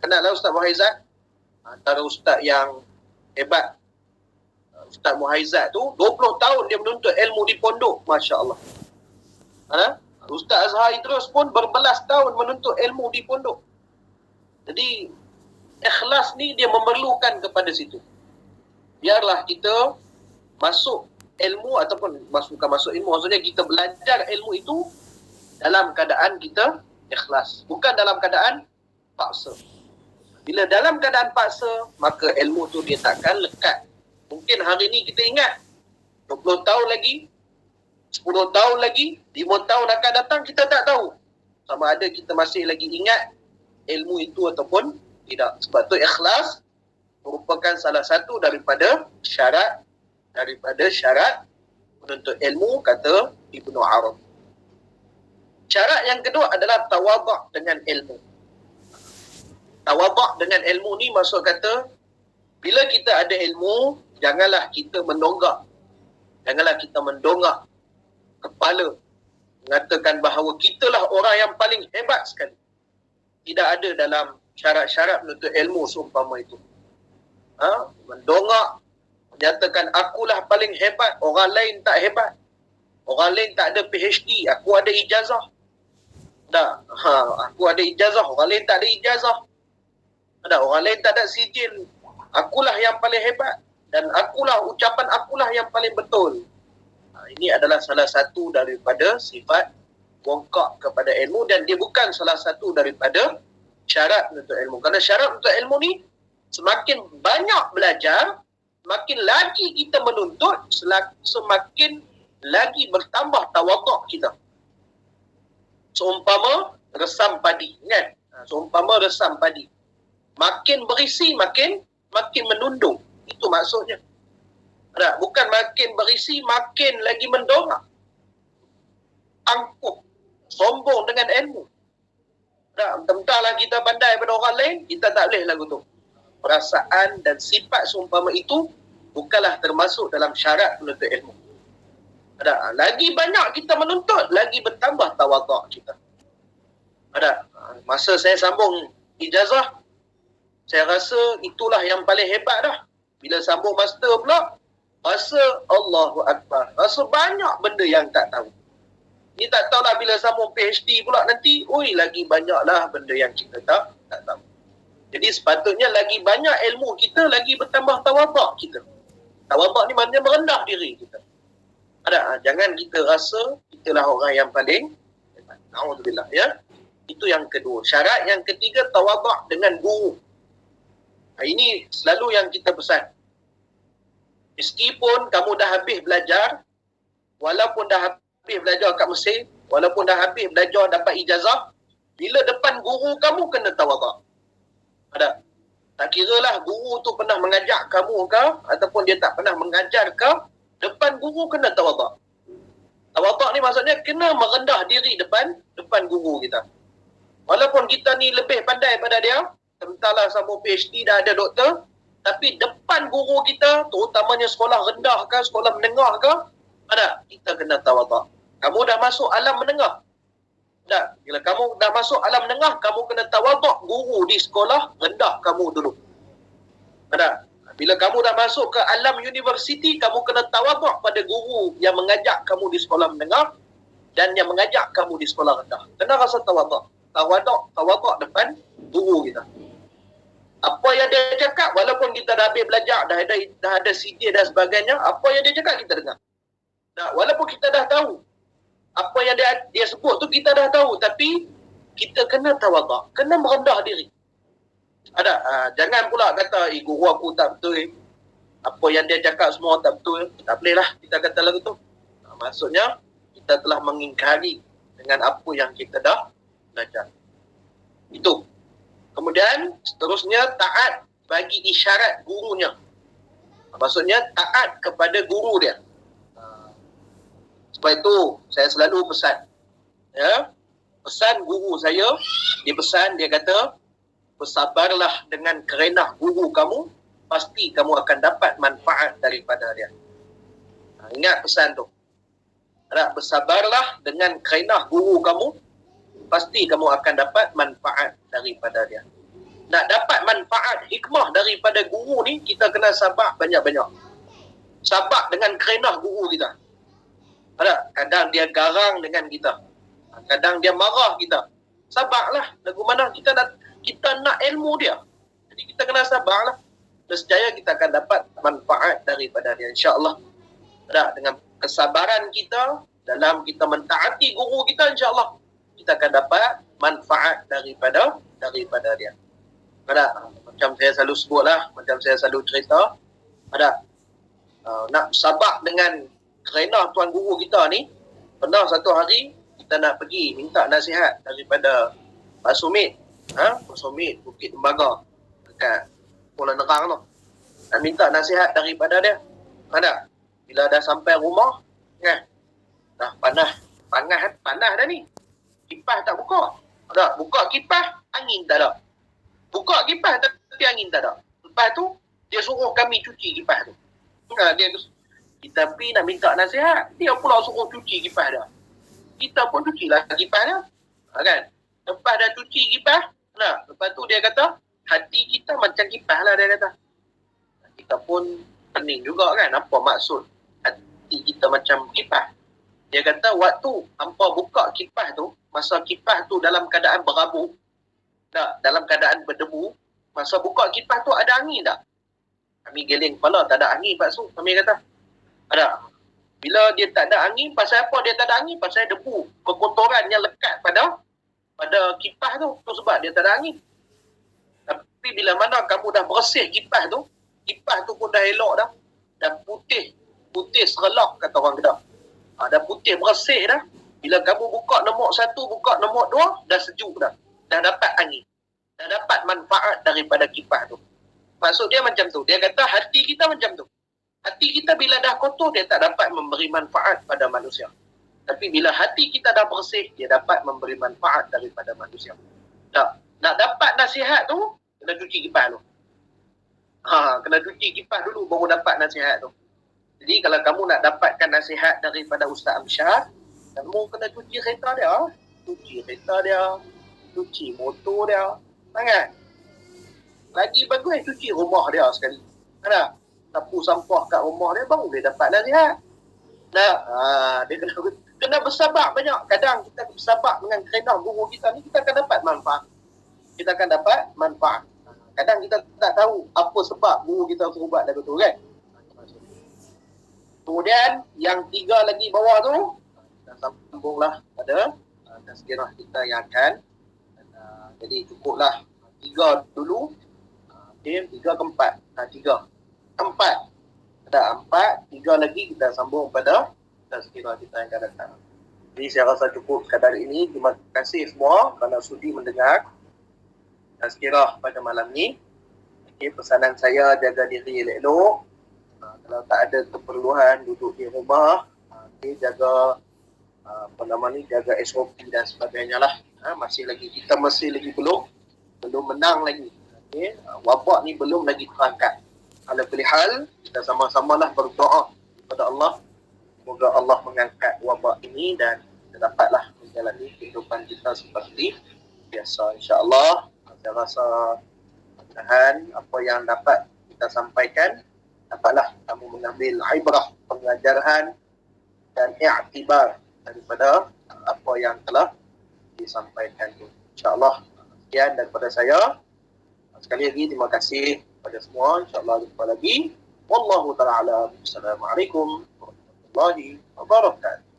Kenal lah Ustaz Muhaizat? Antara ustaz yang hebat. Ustaz Muhaizat tu 20 tahun dia menuntut ilmu di pondok, masya-Allah. Ustaz Azhari terus pun berbelas tahun menuntut ilmu di pondok. Jadi ikhlas ni dia memerlukan kepada situ. Biarlah kita masuk ilmu ataupun bukan masuk ilmu, maksudnya kita belajar ilmu itu dalam keadaan kita ikhlas, bukan dalam keadaan paksa. Bila dalam keadaan paksa, maka ilmu tu dia takkan lekat. Mungkin hari ni kita ingat, 20 tahun lagi, 10 tahun lagi, 5 tahun akan datang, kita tak tahu sama ada kita masih lagi ingat ilmu itu ataupun tidak. Sebab tu ikhlas merupakan salah satu daripada syarat menuntut ilmu, kata Ibnu Arabi. Syarat yang kedua adalah tawaduk dengan ilmu. Tawaduk dengan ilmu ni maksud kata, bila kita ada ilmu, janganlah kita mendongak. Janganlah kita mendongak kepala, mengatakan bahawa kitalah orang yang paling hebat sekali. Tidak ada dalam syarat-syarat menuntut ilmu seumpama itu. Mendongak, menyatakan akulah paling hebat, orang lain tak hebat. Orang lain tak ada PhD, aku ada ijazah. Aku ada ijazah, orang lain tak ada ijazah. Orang lain tak ada sijil. Akulah yang paling hebat dan ucapan akulah yang paling betul. Ini adalah salah satu daripada sifat bongkak kepada ilmu, dan dia bukan salah satu daripada syarat untuk ilmu. Kerana syarat untuk ilmu ni, semakin banyak belajar, semakin lagi kita menuntut, semakin lagi bertambah tawaduk kita. Seumpama resam padi, kan? Seumpama resam padi, makin berisi makin menundung. Itu maksudnya. Bukan makin berisi makin lagi mendongak, angkuh, sombong dengan ilmu. Mentah-mentahlah kita pandai pada orang lain, kita tak boleh lagu tu. Perasaan dan sifat seumpama itu bukanlah termasuk dalam syarat menuntut ilmu. Lagi banyak kita menuntut, lagi bertambah tawaduk kita. Masa saya sambung ijazah, saya rasa itulah yang paling hebat dah. Bila sambung master pula, rasa Allahu Akbar, rasa banyak benda yang tak tahu. Ni tak tahulah bila sambung PhD pula nanti, lagi banyaklah benda yang kita tak tahu. Jadi sepatutnya lagi banyak ilmu kita, lagi bertambah tawaduk kita. Tawaduk ni maknanya merendah diri kita. Jangan kita rasa kitalah orang yang paling hebat. Alhamdulillah, ya. Itu yang kedua. Syarat yang ketiga, tawaduk dengan guru. Ini selalu yang kita pesan. Meskipun kamu dah habis belajar, walaupun dah habis belajar kat Mesir, walaupun dah habis belajar dapat ijazah, bila depan guru kamu kena tawaduk. Tak kiralah guru tu pernah mengajak kamu ke, ataupun dia tak pernah mengajar ke, depan guru kena tawaduk. Tawaduk ni maksudnya kena merendah diri depan guru kita. Walaupun kita ni lebih pandai pada dia, entahlah sambung PhD, dah ada doktor, tapi depan guru kita, terutamanya sekolah rendah ke, sekolah menengah ke, kita kena tawaduk. Kamu dah masuk alam menengah. Bila kamu dah masuk alam menengah, kamu kena tawaduk guru di sekolah rendah kamu dulu. Bila kamu dah masuk ke alam universiti, kamu kena tawaduk pada guru yang mengajak kamu di sekolah menengah dan yang mengajak kamu di sekolah rendah. Kena rasa tawaduk. Tawaduk depan guru kita. Apa yang dia cakap, walaupun kita dah habis belajar, dah ada CD dan sebagainya, apa yang dia cakap kita dengar. Walaupun kita dah tahu, apa yang dia sebut tu kita dah tahu, tapi kita kena tawaduk, kena merendah diri. Jangan pula kata, guru aku tak betul. Apa yang dia cakap semua tak betul. Tak boleh lah kita kata lagu tu. Maksudnya, kita telah mengingkari dengan apa yang kita dah belajar. Itu. Kemudian, seterusnya, taat bagi isyarat gurunya. Maksudnya, taat kepada guru dia. Sebab itu, saya selalu pesan. Pesan guru saya, dia kata, bersabarlah dengan kerenah guru kamu, pasti kamu akan dapat manfaat daripada dia. Ingat pesan tu. Bersabarlah dengan kerenah guru kamu, pasti kamu akan dapat manfaat daripada dia. nak dapat manfaat hikmah daripada guru ni, kita kena sabar banyak-banyak. Sabar dengan kerenah guru kita. Ada, kadang dia garang dengan kita, kadang dia marah kita. Sabarlah. Lagu mana kita nak ilmu dia. Jadi kita kena sabarlah. Nescaya kita akan dapat manfaat daripada dia, insya-Allah. Ada, dengan kesabaran kita dalam kita mentaati guru kita, insya-Allah kita akan dapat manfaat daripada dia. Ada, macam saya selalu sebutlah, macam saya selalu cerita, ada nak sabar dengan kerana tuan guru kita ni. Pernah satu hari kita nak pergi minta nasihat daripada Pak Sumit, Pak Sumit Bukit Tembaga dekat Kuala Nerang tu. Nak minta nasihat daripada dia. Ada, bila dah sampai rumah, dah panas dah ni. Kipas tak buka. Ada, buka kipas, angin tak ada. Buka kipas tapi angin tak ada. Lepas tu dia suruh kami cuci kipas tu. Kita pergi nak minta nasihat, dia pula suruh cuci kipas dia. Kita pun cucilah kipas dia. Kan? Lepas dah cuci kipas, lepas tu dia kata, hati kita macam kipas lah, dia kata. Kita pun pening juga kan, apa maksud hati kita macam kipas. Dia kata, waktu hampa buka kipas tu, masa kipas tu dalam keadaan berabuk, dalam keadaan berdebu, masa buka kipas tu ada angin tak? Kami geling kepala, tak ada angin Pak Su. Kami kata, ada. Bila dia tak ada angin, pasal apa dia tak ada angin? Pasal debu, kekotoran yang lekat pada kipas tu. Tu sebab dia tak ada angin. Tapi bila mana kamu dah bersih kipas tu pun dah elok dah. Dah putih serelak, kata orang Kedah. Dah putih bersih dah. Bila kamu buka nombor 1, buka nombor 2, dah sejuk dah. Dah dapat angin. Dah dapat manfaat daripada kipas tu. Maksud dia macam tu. Dia kata hati kita macam tu. Hati kita bila dah kotor, dia tak dapat memberi manfaat pada manusia. Tapi bila hati kita dah bersih, dia dapat memberi manfaat daripada manusia. Nak dapat nasihat tu, kena cuci kipas tu. Kena cuci kipas dulu baru dapat nasihat tu. Jadi kalau kamu nak dapatkan nasihat daripada Ustaz Amsyad, kamu kena cuci kereta dia. Cuci motor dia. Sangat. Lagi bagus cuci rumah dia sekali. Ada? Sapu sampah kat rumah dia baru dia dapat nasihat. Dia kena bersabar banyak. Kadang kita bersabar dengan kerana guru kita ni, kita akan dapat manfaat. Kadang kita tak tahu apa sebab guru kita suruh buat lagu tu kan. Kemudian yang 3 lagi bawah tu, kita sambunglah pada tazkirah kita yang akan. Jadi cukuplah 3 dulu. Okay, 3 ke 4? 3. 4. Ada 4, 3 lagi kita sambung pada tazkirah kita yang akan datang. Jadi saya rasa cukup sekadar ini. Terima kasih semua kerana sudi mendengar tazkirah pada malam ni. Okay, pesanan saya, jaga diri elok-elok. Kalau tak ada keperluan duduk di rumah, jaga jaga SOP dan sebagainya lah. Kita masih lagi belum menang lagi. Okay. Wabak ni belum lagi terangkat. Ala kulli hal, kita sama-samalah berdoa kepada Allah. Semoga Allah mengangkat wabak ini dan kita dapatlah menjalani kehidupan kita seperti biasa, insya-Allah. Saya rasa mudah-mudahan apa yang dapat kita sampaikan dapatlah kamu mengambil ibrah, pengajaran dan i'tibar daripada apa yang telah disampaikan itu. InsyaAllah sekian daripada saya. Sekali lagi terima kasih kepada semua. InsyaAllah jumpa lagi. Wallahu ta'ala alam. Assalamualaikum warahmatullahi wabarakatuh.